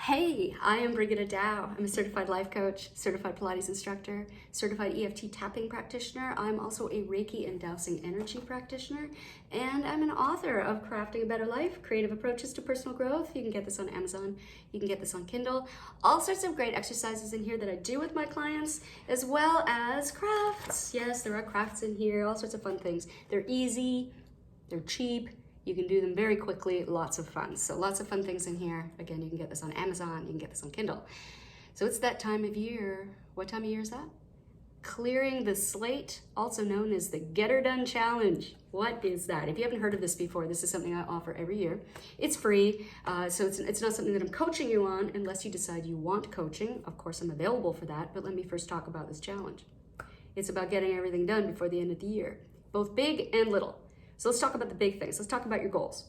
Hey, I am Brigitte Dow. I'm a certified life coach, certified Pilates instructor, certified EFT tapping practitioner. I'm also a Reiki and dowsing energy practitioner, and I'm an author of Crafting a Better Life, Creative Approaches to Personal Growth. You can get this on Amazon. You can get this on Kindle. All sorts of great exercises in here that I do with my clients, as well as crafts. Yes, there are crafts in here, all sorts of fun things. They're easy, they're cheap. You can do them very quickly, lots of fun. So lots of fun things in here. Again, you can get this on Amazon, you can get this on Kindle. So it's that time of year. What time of year is that? Clearing the slate, also known as the Get Her Done Challenge. What is that? If you haven't heard of this before, this is something I offer every year. It's free, so it's not something that I'm coaching you on unless you decide you want coaching. Of course, I'm available for that, but let me first talk about this challenge. It's about getting everything done before the end of the year, both big and little. So let's talk about the big things. Let's talk about your goals.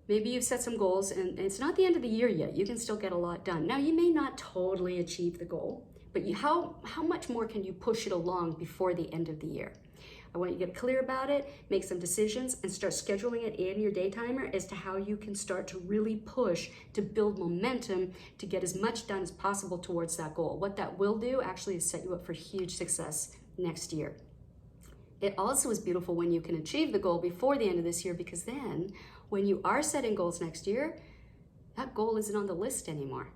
Maybe you've set some goals and it's not the end of the year yet. You can still get a lot done. Now, you may not totally achieve the goal, but how much more can you push it along before the end of the year? I want you to get clear about it, make some decisions, and start scheduling it in your day timer as to how you can start to really push to build momentum to get as much done as possible towards that goal. What that will do actually is set you up for huge success next year. It also is beautiful when you can achieve the goal before the end of this year, because then when you are setting goals next year, that goal isn't on the list anymore.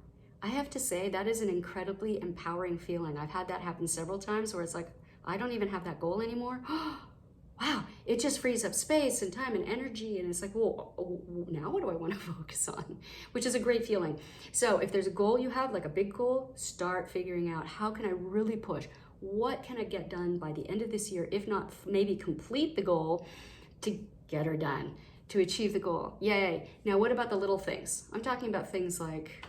I have to say that is an incredibly empowering feeling. I've had that happen several times where it's like, I don't even have that goal anymore. Wow, it just frees up space and time and energy. And it's like, well, now what do I want to focus on? Which is a great feeling. So if there's a goal you have, like a big goal, start figuring out how can I really push? What can I get done by the end of this year? If not, maybe complete the goal to get her done, to achieve the goal. Yay. Now, what about the little things? I'm talking about things like,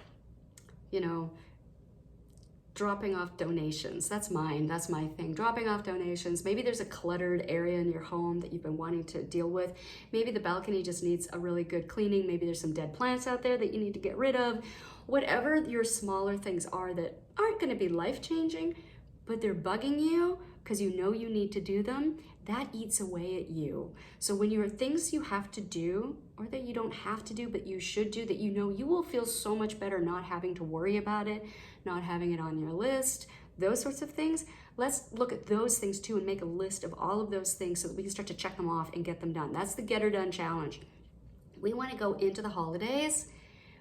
dropping off donations. That's my thing. Dropping off donations. Maybe there's a cluttered area in your home that you've been wanting to deal with. Maybe the balcony just needs a really good cleaning. Maybe there's some dead plants out there that you need to get rid of. Whatever your smaller things are that aren't going to be life-changing, but they're bugging you because you know you need to do them, that eats away at you. So when you are things you have to do, or that you don't have to do, but you should do, that you know you will feel so much better not having to worry about it, not having it on your list, those sorts of things, let's look at those things too and make a list of all of those things so that we can start to check them off and get them done. That's the Get Her Done Challenge. We want to go into the holidays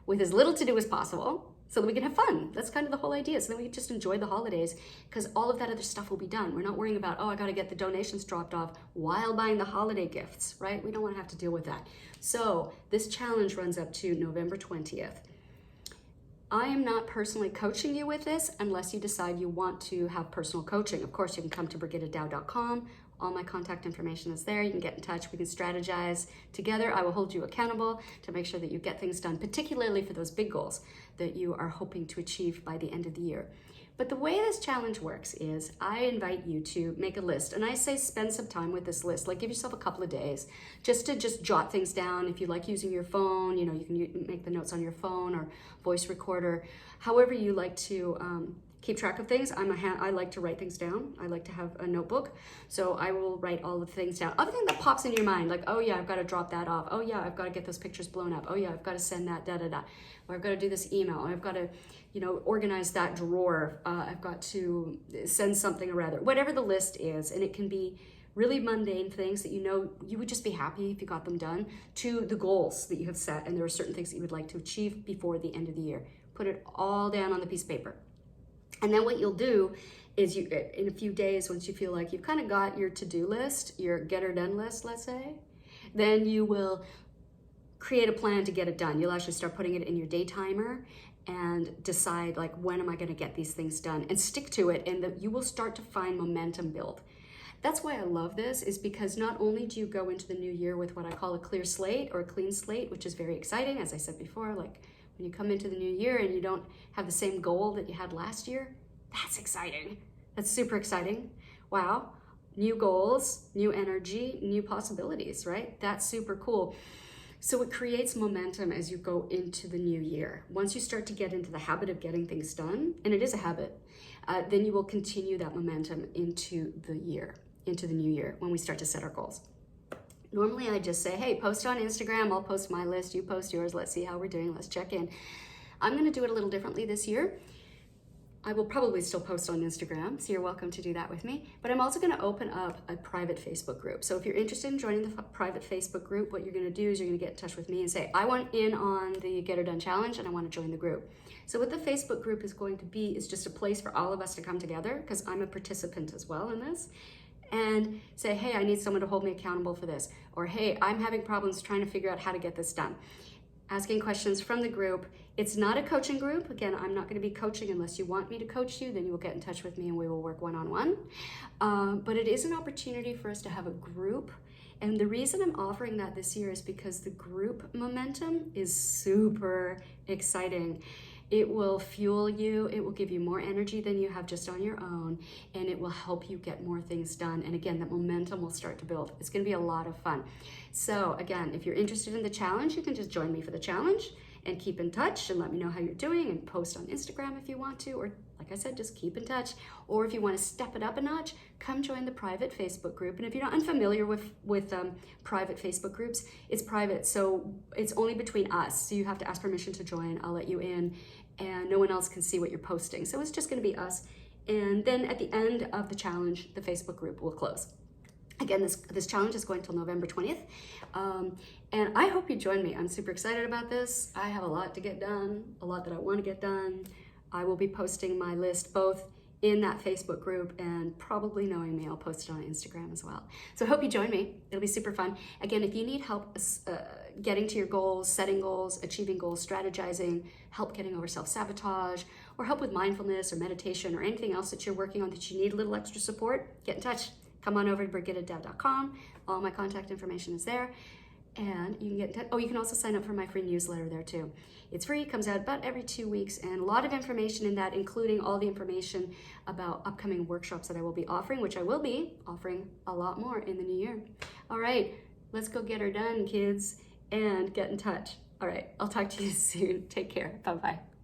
with as little to do as possible, so that we can have fun. That's kind of the whole idea. So then we can just enjoy the holidays because all of that other stuff will be done. We're not worrying about, I got to get the donations dropped off while buying the holiday gifts, right? We don't want to have to deal with that. So this challenge runs up to November 20th. I am not personally coaching you with this unless you decide you want to have personal coaching. Of course, you can come to brigittedow.com. All my contact information is there. You can get in touch. We can strategize together. I will hold you accountable to make sure that you get things done, particularly for those big goals that you are hoping to achieve by the end of the year. But the way this challenge works is I invite you to make a list. And I say spend some time with this list. Like give yourself a couple of days just to jot things down. If you like using your phone, you can make the notes on your phone or voice recorder. However you like to keep track of things. I like to write things down. I like to have a notebook. So I will write all the things down. Everything that pops in your mind, like, oh yeah, I've got to drop that off. Oh yeah, I've got to get those pictures blown up. Oh yeah, I've got to send that, da-da-da. Or I've got to do this email. Or I've got to, organize that drawer. I've got to send something or other. Whatever the list is, and it can be really mundane things that you would just be happy if you got them done, to the goals that you have set, and there are certain things that you would like to achieve before the end of the year. Put it all down on the piece of paper. And then what you'll do is in a few days, once you feel like you've kind of got your to-do list, your get her done list, let's say, then you will create a plan to get it done. You'll actually start putting it in your day timer and decide, like, when am I going to get these things done, and stick to it, and you will start to find momentum build. That's why I love this, is because not only do you go into the new year with what I call a clear slate or a clean slate, which is very exciting, as I said before, like when you come into the new year and you don't have the same goal that you had last year, that's exciting. That's super exciting. Wow. New goals, new energy, new possibilities, right? That's super cool. So it creates momentum as you go into the new year. Once you start to get into the habit of getting things done, and it is a habit, then you will continue that momentum into the new year when we start to set our goals. Normally I just say, hey, post on Instagram, I'll post my list, you post yours, let's see how we're doing, let's check in. I'm going to do it a little differently this year. I will probably still post on Instagram, so you're welcome to do that with me. But I'm also going to open up a private Facebook group. So if you're interested in joining the private Facebook group, what you're going to do is you're going to get in touch with me and say, I want in on the Get Her Done Challenge and I want to join the group. So what the Facebook group is going to be is just a place for all of us to come together, because I'm a participant as well in this, and say, hey, I need someone to hold me accountable for this. Or, hey, I'm having problems trying to figure out how to get this done. Asking questions from the group. It's not a coaching group. Again, I'm not going to be coaching unless you want me to coach you. Then you will get in touch with me and we will work one-on-one. But it is an opportunity for us to have a group. And the reason I'm offering that this year is because the group momentum is super exciting. It will fuel you, it will give you more energy than you have just on your own, and it will help you get more things done. And again, that momentum will start to build. It's gonna be a lot of fun. So again, if you're interested in the challenge, you can just join me for the challenge and keep in touch and let me know how you're doing, and post on Instagram if you want to, or like I said, just keep in touch. Or if you want to step it up a notch, come join the private Facebook group. And if you're not unfamiliar with private Facebook groups, it's private, so it's only between us. So you have to ask permission to join. I'll let you in, and no one else can see what you're posting. So it's just going to be us. And then at the end of the challenge, the Facebook group will close. Again, this challenge is going till November 20th. And I hope you join me. I'm super excited about this. I have a lot to get done, a lot that I want to get done. I will be posting my list both in that Facebook group, and probably, knowing me, I'll post it on Instagram as well. So I hope you join me. It'll be super fun. Again, if you need help getting to your goals, setting goals, achieving goals, strategizing, help getting over self-sabotage, or help with mindfulness or meditation or anything else that you're working on that you need a little extra support, get in touch. Come on over to brigittedev.com. All my contact information is there. And you can get in touch. Oh, you can also sign up for my free newsletter there too. It's free, comes out about every 2 weeks, and a lot of information in that, including all the information about upcoming workshops that I will be offering, which I will be offering a lot more in the new year. All right, let's go get her done, kids, and get in touch. All right, I'll talk to you soon. Take care. Bye-bye.